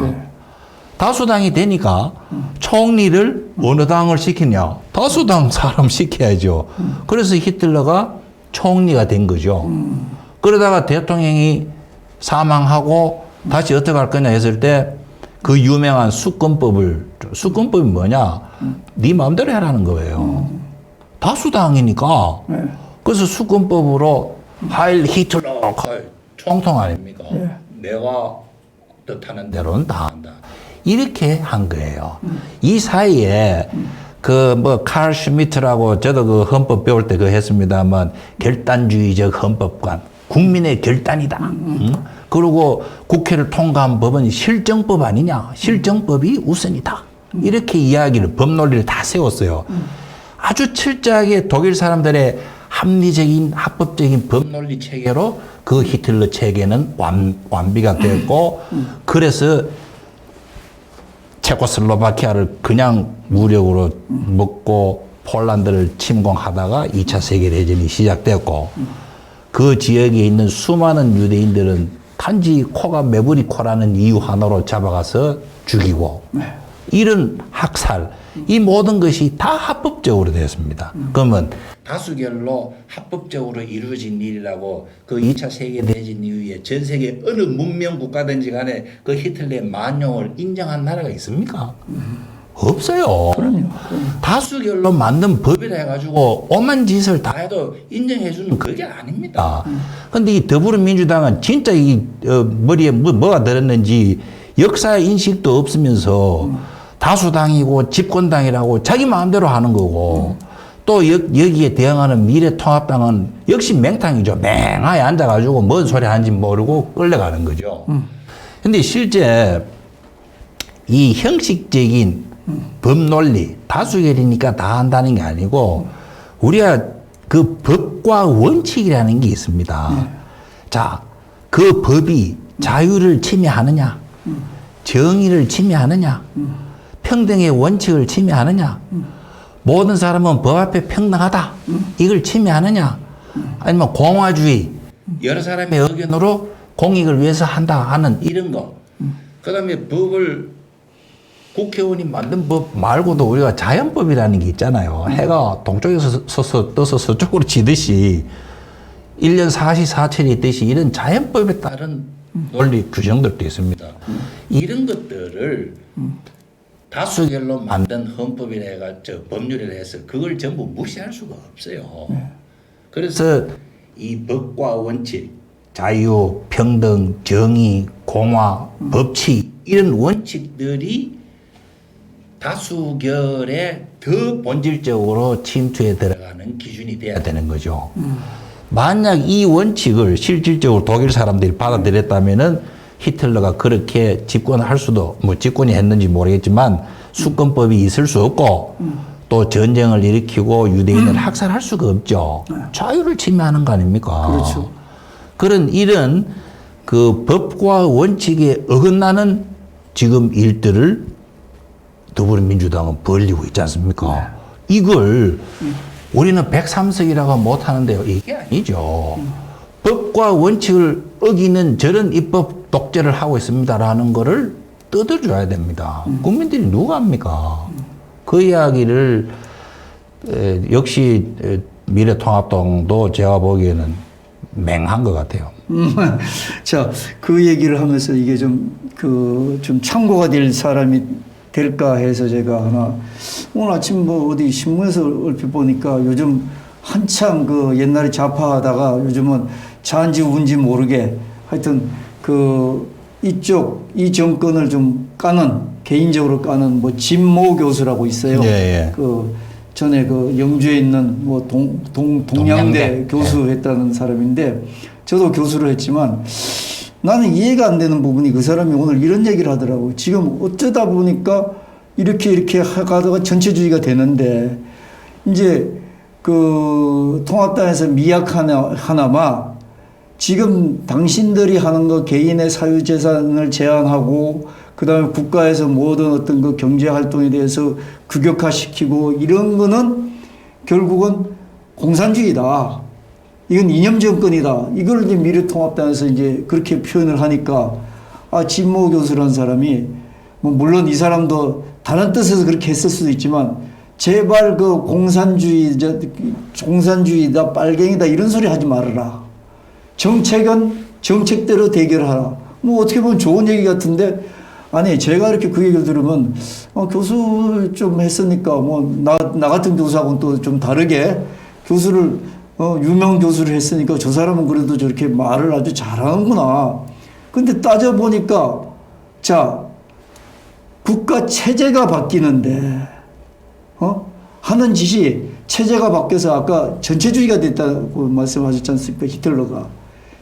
다수당이 되니까 총리를 어느 당을 시키냐? 다수당 사람 시켜야죠. 그래서 히틀러가 총리가 된 거죠. 그러다가 대통령이 사망하고 다시 어떻게 할 거냐 했을 때 그 유명한 수권법이 뭐냐? 네 마음대로 해라는 거예요. 다수당이니까. 그래서 수권법으로 하일 히틀러 총통 아닙니까? 내가 뜻하는 대로는 다 한다. 이렇게 한 거예요. 이 사이에 칼 슈미트라고 저도 그 헌법 배울 때 했습니다만 결단주의적 헌법관, 국민의 결단이다. 그리고 국회를 통과한 법은 실정법 아니냐? 실정법이 우선이다. 이렇게 이야기를, 법논리를 다 세웠어요. 아주 철저하게 독일 사람들의 합리적인 합법적인 법논리 체계로 그 히틀러 체계는 완비가 됐고, 그래서 체코슬로바키아를 그냥 무력으로 먹고 폴란드를 침공하다가 2차 세계대전이 시작됐고, 그 지역에 있는 수많은 유대인들은 단지 코가 매부리 코라는 이유 하나로 잡아가서 죽이고, 이런 학살, 이 모든 것이 다 합법적으로 되었습니다. 그러면 다수결로 합법적으로 이루어진 일이라고 그 2차 세계대전 이후에 전 세계 어느 문명 국가든지 간에 그 히틀러의 만용을 인정한 나라가 있습니까? 없어요. 그럼요. 다수결로 만든 법이라 해가지고 오만 짓을 다 해도 인정해주는 그게 아닙니다. 근데 이 더불어민주당은 진짜 머리에 뭐가 들었는지 역사 인식도 없으면서 다수당이고 집권당이라고 자기 마음대로 하는 거고, 또 여기에 대응하는 미래통합당은 역시 맹탕이죠. 맹하게 앉아가지고 뭔 소리 하는지 모르고 끌려가는 거죠. 근데 실제 이 형식적인 법논리, 다수결이니까 다 한다는 게 아니고, 우리가 그 법과 원칙이라는 게 있습니다. 자, 그 법이 자유를 침해하느냐, 정의를 침해하느냐, 평등의 원칙을 침해하느냐, 모든 사람은 법 앞에 평등하다, 이걸 침해하느냐, 아니면 공화주의, 여러 사람의 의견으로 공익을 위해서 한다 하는 이런 거. 그 다음에 법을 국회의원이 만든 법 말고도 우리가 자연법이라는 게 있잖아요. 해가 동쪽에서 떠서 서쪽으로 지듯이 1년 4시사철이 있듯이 이런 자연법에 따른 논리 규정들도 있습니다. 이런 것들을 다수결로 만든 헌법이라 해가 법률이라 해서 그걸 전부 무시할 수가 없어요. 그래서 이 법과 원칙, 자유, 평등, 정의, 공화, 법치 이런 원칙들이 다수결에 더 본질적으로 침투해 들어가는 기준이 돼야 되는 거죠. 만약 이 원칙을 실질적으로 독일 사람들이 받아들였다면은 히틀러가 그렇게 집권할 수도, 집권이 했는지 모르겠지만 수권법이 있을 수 없고 또 전쟁을 일으키고 유대인을 학살할 수가 없죠. 자유를 침해하는 거 아닙니까? 그렇죠. 이런 그 법과 원칙에 어긋나는 지금 일들을 더불어민주당은 벌리고 있지 않습니까? 이걸 우리는 103석이라고 못하는데요. 이게 아니죠. 법과 원칙을 어기는 저런 입법 독재를 하고 있습니다라는 거를 뜯어줘야 됩니다. 국민들이 누가 합니까? 그 이야기를 역시 미래통합당도 제가 보기에는 맹한 것 같아요. 자, 그 얘기를 하면서 이게 좀 참고가 될 사람이 될까 해서 제가 하나, 오늘 아침 어디 신문에서 얼핏 보니까 요즘 한참 그 옛날에 좌파하다가 요즘은 자인지 운지 모르게 하여튼 이 정권을 좀 개인적으로 까는 진모 교수라고 있어요. 예. 전에 영주에 있는 동양대 교수 했다는 사람인데, 저도 교수를 했지만 나는 이해가 안 되는 부분이, 그 사람이 오늘 이런 얘기를 하더라고요. 지금 어쩌다 보니까 이렇게 가다가 전체주의가 되는데, 이제 통합당에서 미약 하나마 지금 당신들이 하는 거, 개인의 사유재산을 제한하고 그다음에 국가에서 모든 어떤 그 경제 활동에 대해서 규격화시키고 이런 거는 결국은 공산주의다. 이건 이념 정권이다. 이걸 이제 미래통합당에서 이제 그렇게 표현을 하니까, 진모 교수라는 사람이 물론 이 사람도 다른 뜻에서 그렇게 했을 수도 있지만, 제발 공산주의다, 빨갱이다 이런 소리 하지 말아라. 정책은 정책대로 대결하라. 어떻게 보면 좋은 얘기 같은데, 아니 제가 이렇게 그 얘기를 들으면 교수 좀 했으니까 나 같은 교수하고는 또 좀 다르게 교수를 유명 교수를 했으니까 저 사람은 그래도 저렇게 말을 아주 잘하는구나. 근데 따져보니까, 자, 국가 체제가 바뀌는데, 하는 짓이 체제가 바뀌어서 아까 전체주의가 됐다고 말씀하셨지 않습니까? 히틀러가.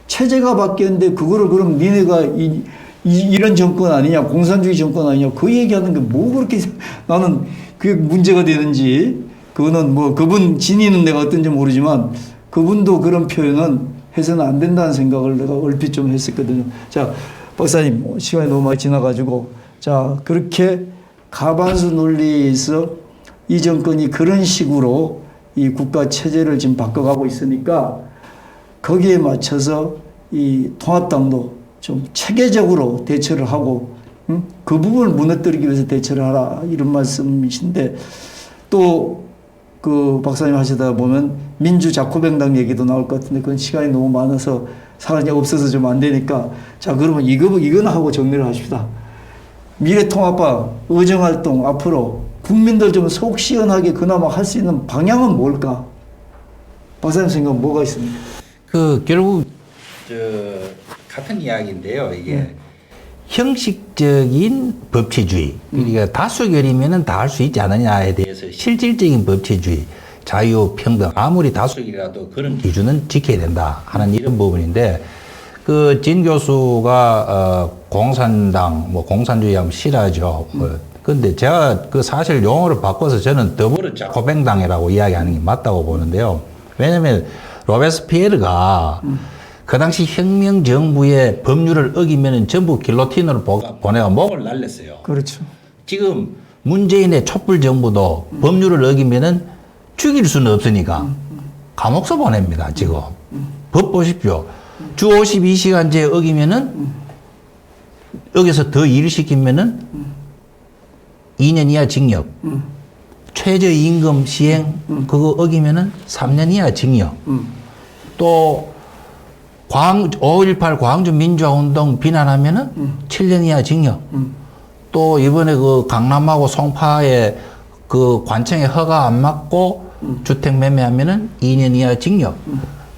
체제가 바뀌었는데 그거를 그럼 니네가 이런 정권 아니냐, 공산주의 정권 아니냐, 그 얘기하는 게 뭐 그렇게 나는 그게 문제가 되는지, 그거는 뭐 그분 진위는 내가 어떤지 모르지만 그분도 그런 표현은 해서는 안 된다는 생각을 내가 얼핏 좀 했었거든요. 자, 박사님, 시간이 너무 많이 지나가지고, 자, 그렇게 가반수 논리에서 이 정권이 그런 식으로 이 국가 체제를 지금 바꿔가고 있으니까 거기에 맞춰서 이 통합당도 좀 체계적으로 대처를 하고, 그 부분을 무너뜨리기 위해서 대처를 하라, 이런 말씀이신데, 또 그 박사님 하시다 보면 민주자코뱅당 얘기도 나올 것 같은데 그건 시간이 너무 많아서 사람이 없어서 좀 안 되니까, 자, 그러면 이거는 하고 정리를 하십시다. 미래통합당 의정활동 앞으로 국민들 좀 속 시원하게 그나마 할 수 있는 방향은 뭘까? 박사님 생각은 뭐가 있습니까? 결국 같은 이야기인데요. 이게 형식적인 법치주의, 그러니까 다수결이면은 다 할 수 있지 않느냐에 대해서 실질적인 법치주의, 자유, 평등, 아무리 다수결이라도 그런 기준은 지켜야 된다 하는 이런 부분인데, 진 교수가 공산당, 공산주의 하면 싫어하죠. 근데 제가 사실 용어를 바꿔서 저는 더불어자코뱅당이라고 이야기하는 게 맞다고 보는데요. 왜냐면 로베스피에르가 그 당시 혁명정부의 법률을 어기면은 전부 길로틴으로 보내가 목을 날렸어요. 그렇죠. 지금 문재인의 촛불정부도 법률을 어기면은 죽일 수는 없으니까 감옥서 보냅니다, 지금. 법 보십시오. 주 52시간제 어기면은 여기서 더 일을 시키면은 2년 이하 징역. 최저임금 시행 그거 어기면은 3년 이하 징역. 또 5.18 광주 민주화운동 비난하면은 7년 이하 징역. 또 이번에 그 강남하고 송파에 그 관청에 허가 안 맞고 주택 매매하면은 2년 이하 징역.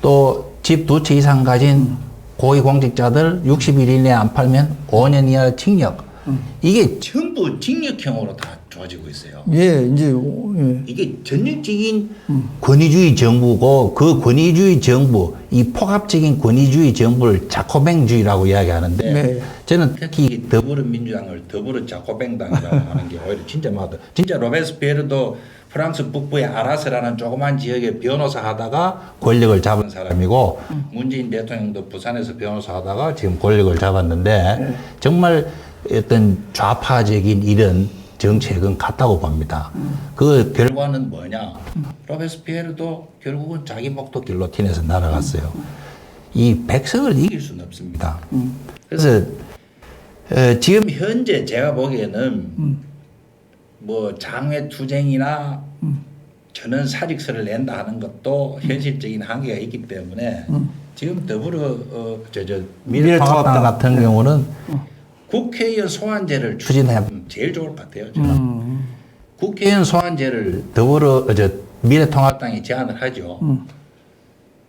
또 집 2채 이상 가진 고위공직자들 60일 이내에 안 팔면 5년 이하 징역. 이게 전부 징역형으로 다 좋아지고 있어요. 예, 이제, 예. 이게 전형적인 권위주의 정부고, 그 권위주의 정부, 이 폭압적인 권위주의 정부를 자코뱅주의라고 이야기하는데, 네. 저는 특히 더불어민주당을 더불어자코뱅당이라고 하는 게 오히려 진짜 맞다. 진짜 로베스피에르도 프랑스 북부의 아라스라는 조그만 지역에 변호사 하다가 권력을 잡은 사람이고, 문재인 대통령도 부산에서 변호사 하다가 지금 권력을 잡았는데, 정말 어떤 좌파적인 이런 정책은 같다고 봅니다. 그 결과는 뭐냐? 로베스피에르도 결국은 자기 목도 길로틴에서 날아갔어요. 이 백성을 이길 수는 없습니다. 그래서 지금 현재 제가 보기에는 뭐 장외투쟁이나 전원 사직서를 낸다 하는 것도 현실적인 한계가 있기 때문에 지금 더불어 미래통합당 같은 경우는 국회의원 소환제를 추진하면 제일 좋을 것 같아요. 저는. 국회의원 소환제를 미래통합당이 제안을 하죠.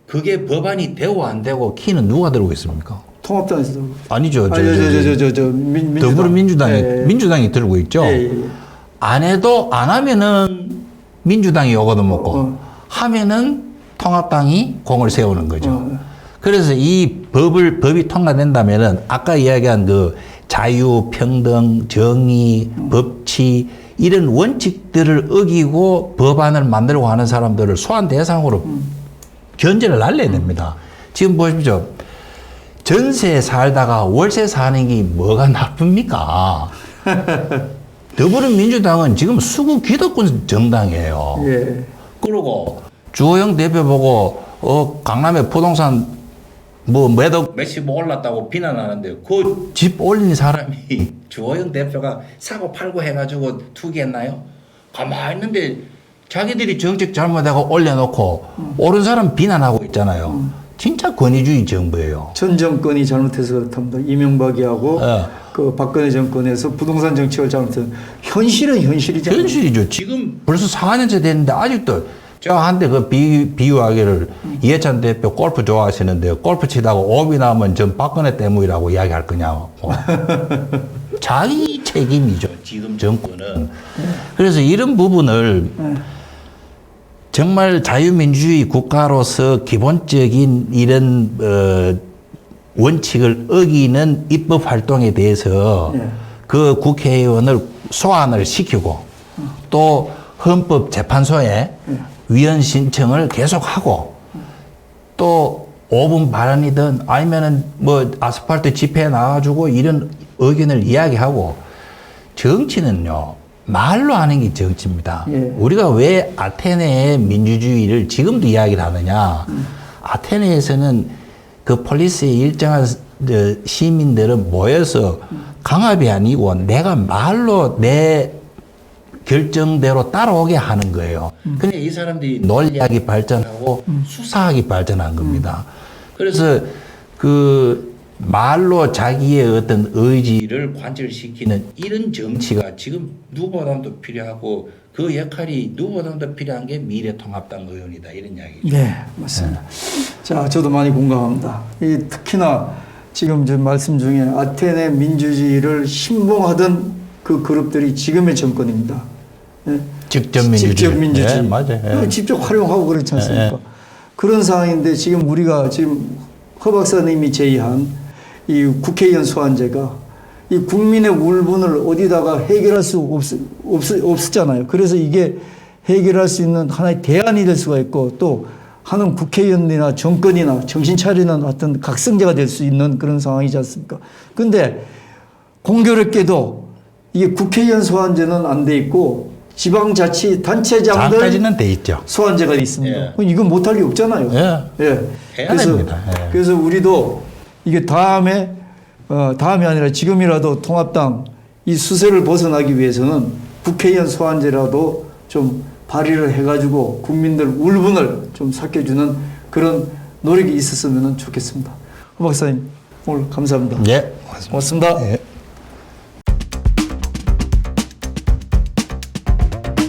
그게 법안이 되고 안 되고 키는 누가 들고 있습니까? 통합당에서 들고. 아니죠. 민주당. 더불어민주당이 예. 민주당이 들고 있죠. 예. 안 하면은 민주당이 요거도 먹고 하면은 통합당이 공을 세우는 거죠. 그래서 이 법이 통과된다면은 아까 이야기한 그 자유, 평등, 정의, 법치 이런 원칙들을 어기고 법안을 만들고 하는 사람들을 소환 대상으로 견제를 날려야 됩니다. 지금 보십시오. 전세 살다가 월세 사는 게 뭐가 나쁩니까? 더불어민주당은 지금 수구 기득권 정당이에요. 예. 그리고 주호영 대표 보고 강남에 부동산 몇십 올랐다고 비난하는데 그 집 올린 사람이 주호영 대표가 사고 팔고 해가지고 투기했나요? 가만히 있는데 자기들이 정책 잘못하고 올려놓고 옳은 사람 비난하고 있잖아요. 진짜 권위주의 정부예요. 전 정권이 잘못해서 그렇답니다. 이명박이 하고 그 박근혜 정권에서 부동산 정책을 잘못해서 현실은 현실이잖아요. 현실이죠. 지금 벌써 4년째 됐는데 아직도 저 한때 그 비유하기를 이해찬 대표 골프 좋아하시는데 골프 치다가 오비 나면 전 박근혜 때문이라고 이야기할 거냐고. 자기 책임이죠. 지금 정권은. 그래서 이런 부분을 정말 자유민주주의 국가로서 기본적인 이런 원칙을 어기는 입법 활동에 대해서 그 국회의원을 소환을 시키고 또 헌법재판소에 위헌 신청을 계속하고 또 5분 발언이든 아니면은 뭐 아스팔트 집회에 나와가지고 이런 의견을 이야기하고 정치는요 말로 하는 게 정치입니다. 우리가 왜 아테네의 민주주의를 지금도 이야기를 하느냐? 아테네에서는 그 폴리스의 일정한 시민들은 모여서 강압이 아니고 내가 말로 내 결정대로 따라오게 하는 거예요. 근데 이 사람들이 논리학이 발전하고 수사학이 발전한 겁니다. 그래서 그 말로 자기의 어떤 의지를 관철시키는 이런 정치가 지금 누구보다도 필요하고 그 역할이 누구보다도 필요한 게 미래통합당 의원이다 이런 이야기죠. 네, 맞습니다. 자, 저도 많이 공감합니다. 이 특히나 지금 저 말씀 중에 아테네 민주주의를 신봉하던 그 그룹들이 지금의 정권입니다. 예? 직접 민주주의. 직접 민주주의. 예, 맞아요. 직접 활용하고 그렇지 않습니까? 그런 상황인데 지금 우리가 지금 허 박사님이 제의한 이 국회의원 소환제가 이 국민의 울분을 어디다가 해결할 수 없었잖아요. 그래서 이게 해결할 수 있는 하나의 대안이 될 수가 있고 또 하는 국회의원이나 정권이나 정신 차리는 어떤 각성제가 될 수 있는 그런 상황이지 않습니까? 근데 공교롭게도 이게 국회의원 소환제는 안 돼 있고 지방자치단체장들 장까지는 돼 있죠. 소환제가 있습니다. 예. 이건 못할 리 없잖아요. 예. 해야 됩니다. 예. 그래서 우리도 이게 다음이 아니라 지금이라도 통합당 이 수세를 벗어나기 위해서는 국회의원 소환제라도 좀 발의를 해가지고 국민들 울분을 좀 삭혀주는 그런 노력이 있었으면 좋겠습니다. 허 박사님 오늘 감사합니다. 예. 고맙습니다. 예.